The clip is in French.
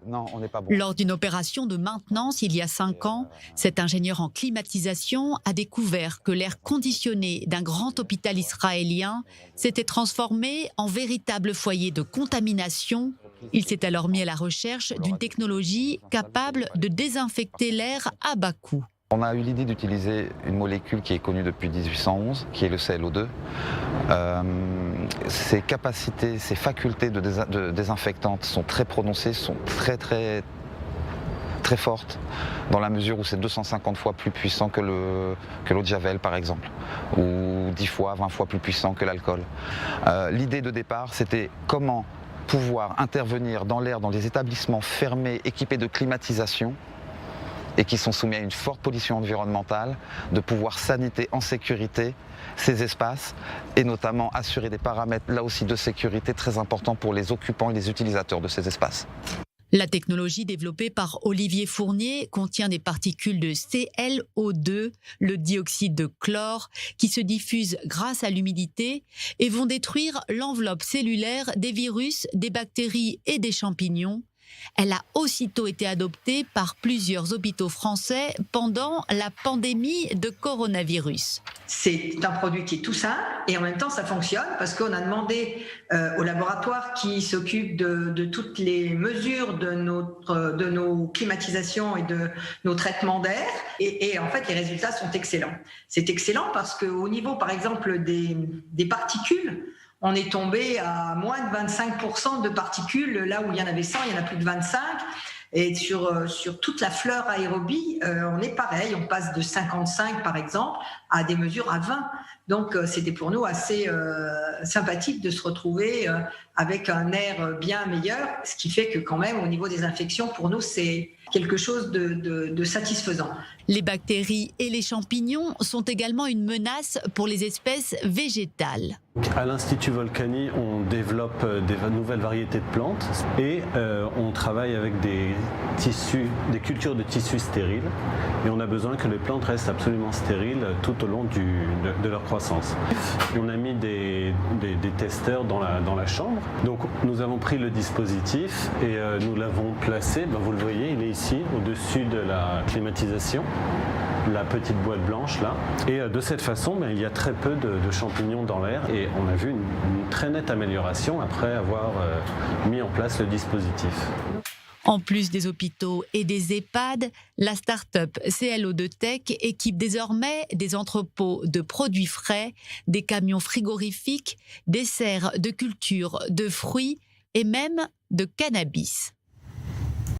Non, on n'est pas bon. Lors d'une opération de maintenance il y a 5 ans, cet ingénieur en climatisation a découvert que l'air conditionné d'un grand hôpital israélien s'était transformé en véritable foyer de contamination. Il s'est alors mis à la recherche d'une technologie capable de désinfecter l'air à bas coût. On a eu l'idée d'utiliser une molécule qui est connue depuis 1811, qui est le ClO2. Ses capacités, ses facultés de désinfectantes sont très prononcées, sont très fortes, dans la mesure où c'est 250 fois plus puissant que l'eau de Javel, par exemple, ou 10 fois, 20 fois plus puissant que l'alcool. L'idée de départ, c'était comment pouvoir intervenir dans l'air, dans les établissements fermés, équipés de climatisation, et qui sont soumis à une forte pollution environnementale, de pouvoir saniter en sécurité ces espaces et notamment assurer des paramètres là aussi de sécurité très importants pour les occupants et les utilisateurs de ces espaces. La technologie développée par Olivier Fournier contient des particules de ClO2, le dioxyde de chlore, qui se diffusent grâce à l'humidité et vont détruire l'enveloppe cellulaire des virus, des bactéries et des champignons. Elle a aussitôt été adoptée par plusieurs hôpitaux français pendant la pandémie de coronavirus. C'est un produit qui est tout simple et en même temps ça fonctionne parce qu'on a demandé au laboratoire qui s'occupe de toutes les mesures de nos climatisations et de nos traitements d'air et en fait les résultats sont excellents. C'est excellent parce qu'au niveau par exemple des particules, on est tombé à moins de 25% de particules, là où il y en avait 100, il y en a plus de 25. Et sur toute la fleur aérobie, on est pareil, on passe de 55 par exemple à des mesures à 20. Donc c'était pour nous assez sympathique de se retrouver avec un air bien meilleur, ce qui fait que quand même au niveau des infections, pour nous c'est quelque chose de satisfaisant. Les bactéries et les champignons sont également une menace pour les espèces végétales. À l'Institut Volcani, on développe des nouvelles variétés de plantes et on travaille avec des cultures de tissus stériles et on a besoin que les plantes restent absolument stériles tout au long de leur croissance. On a mis des testeurs dans la chambre, donc nous avons pris le dispositif et nous l'avons placé, vous le voyez, il est ici au-dessus de la climatisation. La petite boîte blanche là. Et de cette façon, il y a très peu de champignons dans l'air et on a vu une très nette amélioration après avoir mis en place le dispositif. En plus des hôpitaux et des EHPAD, la start-up ClO2 Tech équipe désormais des entrepôts de produits frais, des camions frigorifiques, des serres de culture de fruits et même de cannabis.